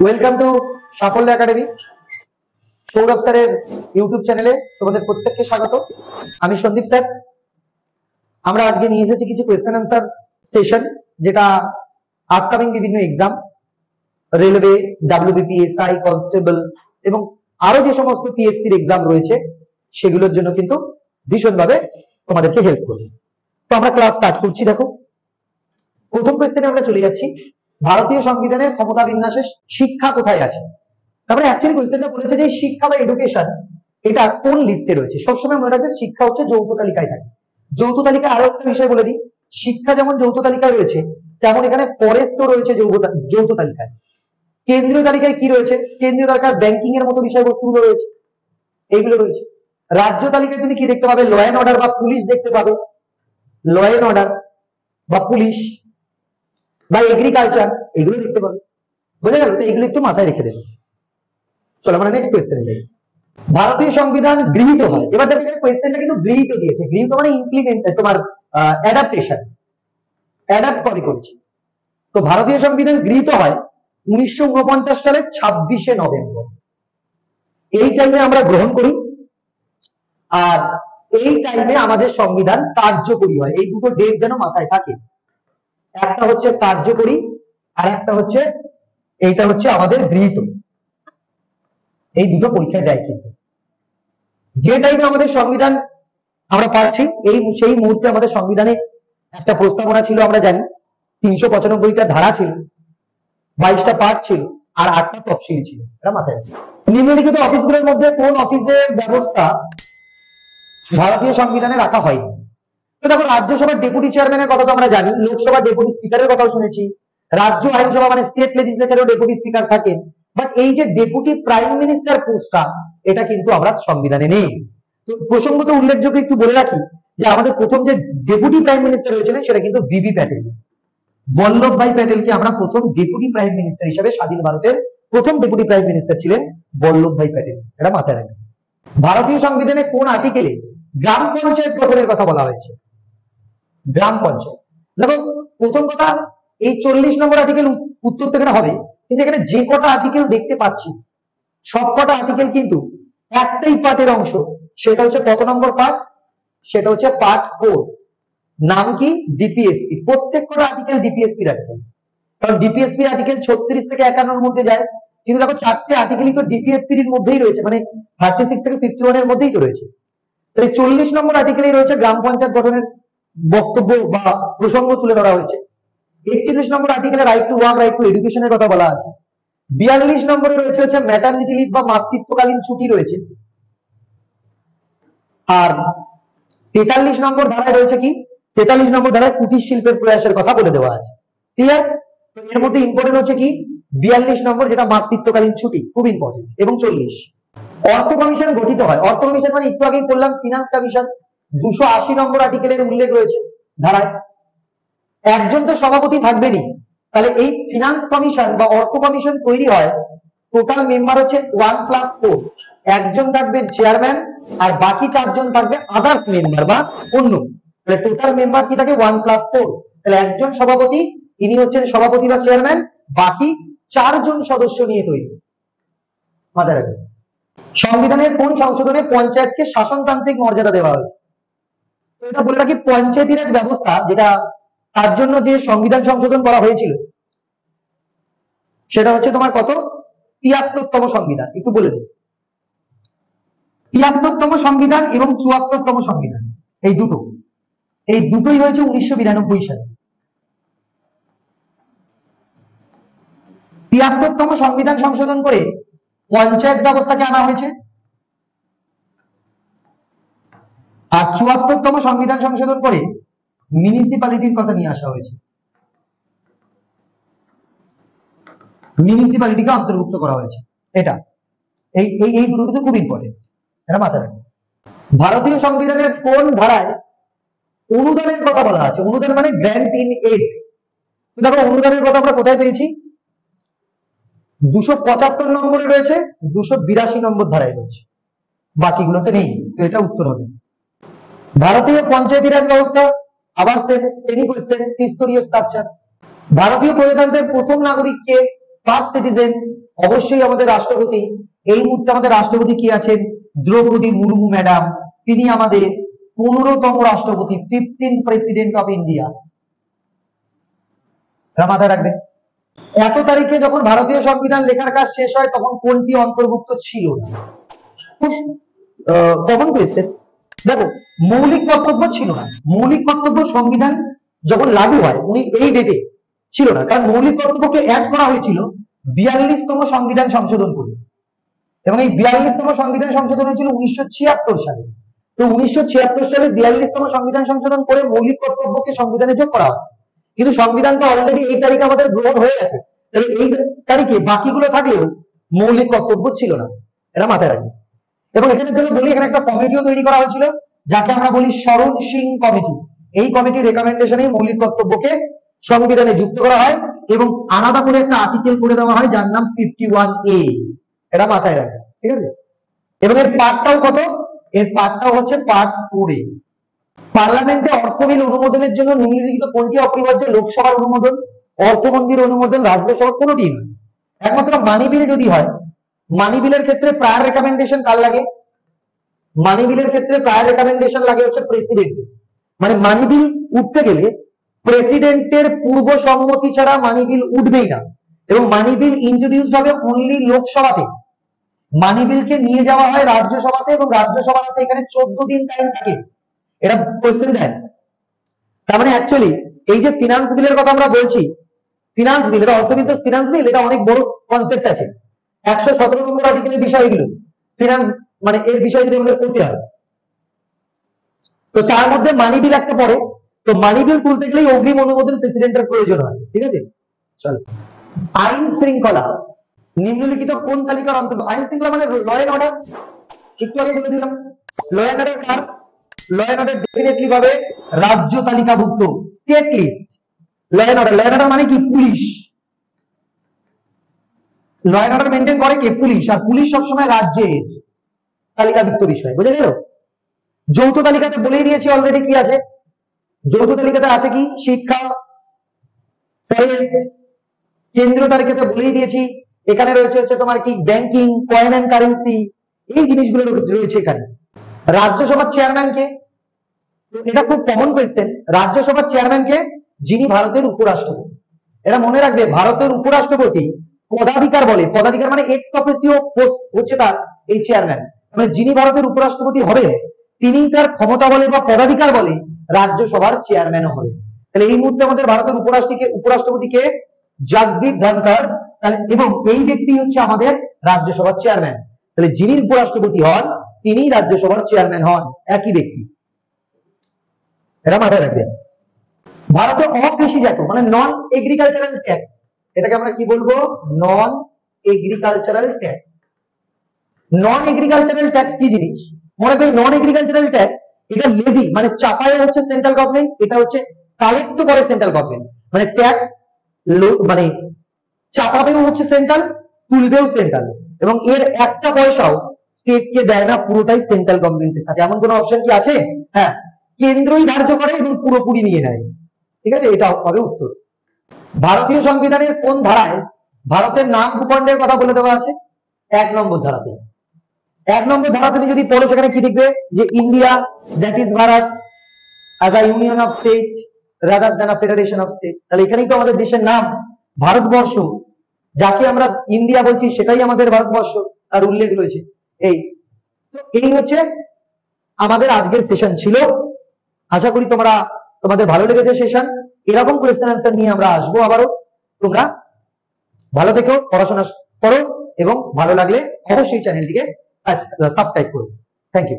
Welcome to সাফল্য academy. Sourav স্যারের YouTube চ্যানেলে তোমাদের প্রত্যেককে স্বাগত। আমি সন্দীপ স্যার। আমরা আজকে নিয়ে এসেছি কিছু কোয়েশ্চেন আনসার সেশন, যেটা আপকামিং বিভিন্ন এক্সাম, রেলওয়ে, ডাব্লিউবিপিএসআই, কনস্টেবল এবং আরো যে সমস্ত পিএসসির এক্সাম রয়েছে সেগুলোর জন্য কিন্তু ভীষণভাবে তোমাদেরকে হেল্প করবে। তো আমরা ক্লাস স্টার্ট করছি। দেখো, প্রথম কোয়েশ্চেনে আমরা চলে যাচ্ছি, ভারতীয় সংবিধানের ক্ষমতা বিন্যাসে শিক্ষা কোথায় আছে? তারপরে অ্যাকচুয়ালি কোয়েশ্চেনটা বলেছে যে শিক্ষা বা এডুকেশন এটা কোন লিস্টে রয়েছে। সবসময় মনে রাখবে শিক্ষা হচ্ছে যৌথ তালিকায় থাকে। যৌথ তালিকায় আরো একটা বিষয় বলে দিই, শিক্ষা যেমন যৌথ তালিকায় রয়েছে তেমন এখানে ফরেস্টও রয়েছে যৌথ তালিকায়। কেন্দ্রীয় তালিকায় কি রয়েছে? কেন্দ্রীয় তালিকায় ব্যাংকিং এর মতো বিষয়বস্তুগুলো রয়েছে, এইগুলো রয়েছে। রাজ্য তালিকায় তুমি কি দেখতে পাবে? ল অ্যান্ড অর্ডার বা পুলিশ দেখতে পাবে, ল অ্যান্ড অর্ডার বা পুলিশ বা এগ্রিকালচার, এগুলো দেখতে পাবে। বোঝা গেল? তো এগুলো একটু মাথায় রেখে দেবে। চলো আমরা নেক্সট কোয়েশ্চেনে যাই। ভারতীয় সংবিধান গৃহীত হয়, এবার দেখো এখানে কোয়েশ্চেনটা কিন্তু গৃহীত দিয়েছে। গৃহীত মানে ইমপ্লিমেন্ট, তোমার অ্যাডাপ্টেশন, অ্যাডাপ্ট করেছে। তো ভারতীয় সংবিধান গৃহীত হয় 1949 সালের 26শে নভেম্বর। এই টাইমে আমরা গ্রহণ করি আর এই টাইমে আমাদের সংবিধান কার্যকরী হয়। এই দুটো ডেট যেন মাথায় থাকে, একটা হচ্ছে কার্যকরী আর একটা হচ্ছে এইটা হচ্ছে আমাদের গৃহীত। এই দুটো পরীক্ষায় দেয় কিন্তু। যে টাইমে আমাদের সংবিধান আমরা পাচ্ছি সেই মুহূর্তে আমাদের সংবিধানে একটা প্রস্তাবনা ছিল, আমরা জানি 395টা ধারা ছিল, 22টা পার্ট ছিল আর 8টা তফসিল ছিল। এটা মাথায় রাখবে। নিম্নলিখিত অফিসগুলোর মধ্যে কোন অফিসের ব্যবস্থা ভারতীয় সংবিধানে রাখা হয়নি? তো দেখো, রাজ্যসভার ডেপুটি চেয়ারম্যানের কথা তো আমরা জানি, লোকসভার ডেপুটি স্পিকারের কথাও শুনেছি, রাজ্য আইনসভা মানে স্টেট লেজিসলেচারেও ডেপুটি স্পিকার থাকেন, বাট এই যে ডেপুটি প্রাইম মিনিস্টার পোস্টটা এটা কিন্তু আমরা সংবিধানে নেই। তো প্রসঙ্গত উল্লেখযোগ্য একটু বলে রাখি যে আমাদের প্রথম যে ডেপুটি প্রাইম মিনিস্টার হয়েছিলেন সেটা কিন্তু বিবি প্যাটেল, বল্লভভাই প্যাটেলকে আমরা প্রথম ডেপুটি প্রাইম মিনিস্টার হিসেবে, স্বাধীন ভারতের প্রথম ডেপুটি প্রাইম মিনিস্টার ছিলেন বল্লভভাই প্যাটেল। এটা মাথায় রাখবেন। ভারতীয় সংবিধানে কোন আর্টিকেলে গ্রাম পঞ্চায়েত গঠনের কথা বলা হয়েছে? গ্রাম পঞ্চায়েত। দেখো, প্রথম কথা, এই 40 নম্বর আর্টিকেল উত্তর থেকে হবে, কিন্তু এখানে যে কটা আর্টিকেল দেখতে পাচ্ছি সব কটা আর্টিকেল কিন্তু একটাই পার্টের অংশ। সেটা হচ্ছে কত নম্বর পার্ট? সেটা হচ্ছে পার্ট 4। নাম কি? ডিপিএসপি। প্রত্যেক কটা আর্টিকেল ডিপিএসপি আর্টিকেল, কারণ ডিপিএসপি আর্টিকেল 36 থেকে 51 এর মধ্যে যায়। কিন্তু দেখো, 4টে আর্টিকেলই তো ডিপিএসপি এর মধ্যেই রয়েছে, মানে 36 থেকে 51 এর মধ্যেই তো রয়েছে। তাহলে 40 নম্বর আর্টিকেলেই রয়েছে গ্রাম পঞ্চায়েত গঠনের বক্তব্য বা প্রসঙ্গ তুলে ধরা হয়েছে। 41 নম্বর আর্টিকেলে right to work, right to এডুকেশনের কথা বলা আছে। 42 নম্বরে রয়েছে হচ্ছে ম্যাটারনিটি লিভ বা মাতৃত্বকালীন ছুটি রয়েছে। আর 43 নম্বর ধারায় রয়েছে কি? 43 নম্বর ধারায় কুটির শিল্পের প্রয়াসের কথা বলে দেওয়া আছে। ক্লিয়ার? তো এর মধ্যে ইম্পর্টেন্ট হচ্ছে কি? 42 নম্বর, যেটা মাতৃত্বকালীন ছুটি, খুব ইম্পর্টেন্ট। এবং 40 অর্থ কমিশন গঠিত হয়। অর্থ কমিশন মানে একটু আগেই বললাম ফিনান্স কমিশন। 280 নম্বর আর্টিকেলের উল্লেখ রয়েছে ধারায়। একজন তো সভাপতি থাকবেনই, তাহলে এই ফিনান্স কমিশন বা অর্থ কমিশন তৈরি হয়। টোটাল মেম্বার হচ্ছে 1+4। একজন থাকবেন চেয়ারম্যান আর বাকি 4জন থাকবে আদার্স মেম্বার বা অন্য। তাহলে টোটাল মেম্বার কি থাকে? 1+4। তাহলে একজন সভাপতি, ইনি হচ্ছেন সভাপতি বা চেয়ারম্যান, বাকি 4জন সদস্য নিয়ে তৈরি। মাথায় রাখবেন। সংবিধানের কোন সংশোধনে পঞ্চায়েতকে শাসনতান্ত্রিক মর্যাদা দেওয়া হয়েছে? তো এটা বলে রাখি, পঞ্চায়েতি রাজ ব্যবস্থা যেটা, তার জন্য যে সংবিধান সংশোধন করা হয়েছিল সেটা হচ্ছে তোমার কত? 73তম সংবিধান। একটু বলে দিই, 73তম সংবিধান এবং 74তম সংবিধান, এই দুটোই হয়েছে 1992 সালে। 73তম সংবিধান সংশোধন করে পঞ্চায়েত ব্যবস্থাকে আনা হয়েছে, আর 74তম সংবিধান সংশোধন করে মিউনিসিপ্যালিটির কথা নিয়ে আসা হয়েছে। মিউনিসিপ্যালিটিকে অন্তর্ভুক্ত করা হয়েছে। এটা এই দুটো তো খুব ইম্পর্টেন্ট, এটা মাথায় রাখবেন। ভারতীয় সংবিধানের কোন ধারায় অনুদানের কথা বলা আছে? অনুদান মানে গ্র্যান্ট ইন এড। দেখো, অনুদানের কথা আমরা কোথায় পেয়েছি? 275 নম্বরে রয়েছে, 282 নম্বর ধারায় রয়েছে, বাকিগুলোতে নেই। তো এটা উত্তর হবে। ভারতীয় পঞ্চায়েতি রাজ ব্যবস্থা, আবার শ্রেণী কোয়েশ্চেন, ত্রিস্তরীয় স্ট্রাকচার। ভারতীয় প্রজাতন্ত্রের প্রথম নাগরিককে ফার্স্ট সিটিজেন অবশ্যই আমাদের রাষ্ট্রপতি। এই মুহূর্তে আমাদের রাষ্ট্রপতি কি আছেন? দ্রৌপদী মুর্মু ম্যাডাম। তিনি আমাদের 15তম রাষ্ট্রপতি, 15th প্রেসিডেন্ট অফ ইন্ডিয়া। মাথায় রাখবেন। এত তারিখে যখন ভারতীয় সংবিধান লেখার কাজ শেষ হয় তখন কোনটি অন্তর্ভুক্ত ছিল না? Common question. দেখো, মৌলিক কর্তব্য ছিল না। মৌলিক কর্তব্য সংবিধান যখন লাগু হয় উনি এই ডেটে ছিল না, কারণ মৌলিক কর্তব্যকে অ্যাড করা হয়েছিল 42তম সংবিধান সংশোধন করে, এবং এই 42তম সংবিধান সংশোধন হয়েছিল 1976 সালে। তো 1976 সালে 42তম সংবিধান সংশোধন করে মৌলিক কর্তব্যকে সংবিধানে যোগ করা হয়, কিন্তু সংবিধানটা অলরেডি এই তারিখে আমাদের গ্রহণ হয়ে গেছে, তাহলে এই তারিখে বাকিগুলো থাকলেও মৌলিক কর্তব্য ছিল না, এটা মাথায় রাখবে। এবং এখানে জন্য বলি, এখানে একটা কমিটিও তৈরি করা হয়েছিল যাকে আমরা বলি শরণ সিং কমিটি। এই কমিটির রেকমেন্ডেশনে মৌলিক কর্তব্যকে সংবিধানে যুক্ত করা হয় এবং আলাদা করে একটা আর্টিকেল করে দেওয়া হয় যার নাম 51A। এটা মাথায় রাখবে, ঠিক আছে? এবং এর পার্টটাও কত? এর পার্টটাও হচ্ছে পার্ট 4A। পার্লামেন্টে অর্থ বিল অনুমোদনের জন্য নিম্নলিখিত কোনটি অপরিহার্য? লোকসভার অনুমোদন, অর্থমন্ত্রীর অনুমোদন, রাজ্যসভার কোনটি নয়। একমাত্র মানি বিল যদি হয়, মানি বিলের ক্ষেত্রে প্রায়র রেকমেন্ডেশন কার লাগে? মানি বিলের ক্ষেত্রে প্রায়র রেকমেন্ডেশন লাগে হচ্ছে প্রেসিডেন্ট। মানে মানি বিল উঠতে গেলে প্রেসিডেন্টের পূর্ব সম্মতি ছাড়া মানি বিল উঠবেই না, এবং মানি বিল ইন্ট্রোডিউস হবে অনলি লোকসভাতে। মানি বিলকে নিয়ে যাওয়া হয় রাজ্যসভাতে, এবং রাজ্যসভাতে এখানে 14 দিন টাইম থাকে। এটা কোশ্চেন দেন। তার মানে অ্যাকচুয়ালি এই যে ফিনান্স বিলের কথা আমরা বলছি, ফিনান্স বিল, এটা অর্থবিত্ত ফিনান্স বিল, এটা অনেক বড় কনসেপ্ট আছে। 117 নম্বর আর্টিকেলের বিষয়গুলো ফিনান্স, মানে এর বিষয় যদি আমাদের করতে হয়, তো তার মধ্যে মানি বিল একটা পড়ে। তো মানি বিল তুলতে গেলেই অগ্রিম অনুমোদন প্রেসিডেন্টের প্রয়োজন হয়, ঠিক আছে? চল, আইন শৃঙ্খলা নিম্নলিখিত কোন তালিকার অন্তর্ভুক্ত? আইন শৃঙ্খলা মানে ল এন্ড অর্ডার, একটু আগে বলে দিলাম। ল এন্ড অর্ডার কার? ল এন্ড অর্ডার ডেফিনেটলি ভাবে রাজ্য তালিকাভুক্ত, state list. Law and order মানে কি? Police. Law and order maintain করে কে? পুলিশ। আর পুলিশ সবসময় রাজ্যের তালিকাভুক্ত বিষয়, বুঝে গেল? যৌথ তালিকাতে বলেই দিয়েছি অলরেডি কি আছে। যৌথ তালিকাতে আছে কি? শিক্ষা। কেন্দ্রীয় তালিকাতে বলেই দিয়েছি এখানে রয়েছে হচ্ছে তোমার কি? ব্যাংকিং, কয়েন এন্ড কারেন্সি, এই জিনিসগুলো রয়েছে এখানে। রাজ্যসভার চেয়ারম্যান কে? এটা খুব কমন কোয়েশ্চেন। রাজ্যসভার চেয়ারম্যান কে? যিনি ভারতের উপরাষ্ট্রপতি। এটা মনে রাখবে, ভারতের উপরাষ্ট্রপতি পদাধিকার বলে, পদাধিকার মানে এক্স অফিসিও পোস্ট হচ্ছে তার এই চেয়ারম্যান। মানে যিনি ভারতের উপরাষ্ট্রপতি হবেন তিনি তার ক্ষমতা বলে বা পদাধিকার বলে রাজ্যসভার চেয়ারম্যানও হবে। তাহলে এই মুহূর্তে আমাদের ভারতের উপরাষ্ট্রপতিকে জগদীপ ধনখড়, এবং এই ব্যক্তি হচ্ছে আমাদের রাজ্যসভার চেয়ারম্যান। তাহলে যিনি উপরাষ্ট্রপতি হন তিনি রাজ্যসভার চেয়ারম্যান হন, একই ব্যক্তি। এটা মাথায় রাখবেন। ভারতে অকৃষিজাত মানে নন এগ্রিকালচারাল ট্যাক্স, এটাকে আমরা কি বলবো? নন এগ্রিকালচারাল ট্যাক্স। নন এগ্রিকালচারাল ট্যাক্স কি জিনিস? মনে করি নন এগ্রিকালচারাল ট্যাক্স, এটা লেভি মানে চাপায় হচ্ছে সেন্ট্রাল গভর্নমেন্ট, এটা হচ্ছে কালেক্ট করে সেন্ট্রাল গভর্নমেন্ট। মানে ট্যাক্স মানে চাপাবেও হচ্ছে সেন্ট্রাল, তুলবেও সেন্ট্রাল, এবং এর একটা পয়সাও স্টেটকে দেয় না, পুরোটাই সেন্ট্রাল গভর্নমেন্টের থাকে। এমন কোন অপশন কি আছে? হ্যাঁ, কেন্দ্রই ধার্য করে এবং পুরোপুরি নিয়ে নেয়, ঠিক আছে? এটা হবে উত্তর। ভারতীয় সংবিধানের কোন ধারায় ভারতের নাম ভূখণ্ডের কথা বলে দেওয়া আছে? 1 নম্বর ধারাতে। 1 নম্বর ধারা তুমি যদি পড়ো সেখানে কি দেখবে? যে India that is Bharat as a union of state rather than a federation of states। তাহলে এখানেই তো আমাদের দেশের নাম ভারতবর্ষ, যাকে আমরা ইন্ডিয়া বলছি সেটাই আমাদের ভারতবর্ষ, তার উল্লেখ রয়েছে। এই তো এই হচ্ছে আমাদের আজকের সেশন ছিল। আশা করি তোমাদের ভালো লেগেছে সেশন। এরকম কোয়েশ্চেন আনসার নিয়ে আমরা আসবো আবারও। তোমরা ভালো থেকো, পড়াশোনা করো, এবং ভালো লাগলে অবশ্যই চ্যানেলটিকে সাবস্ক্রাইব করো। Thank you.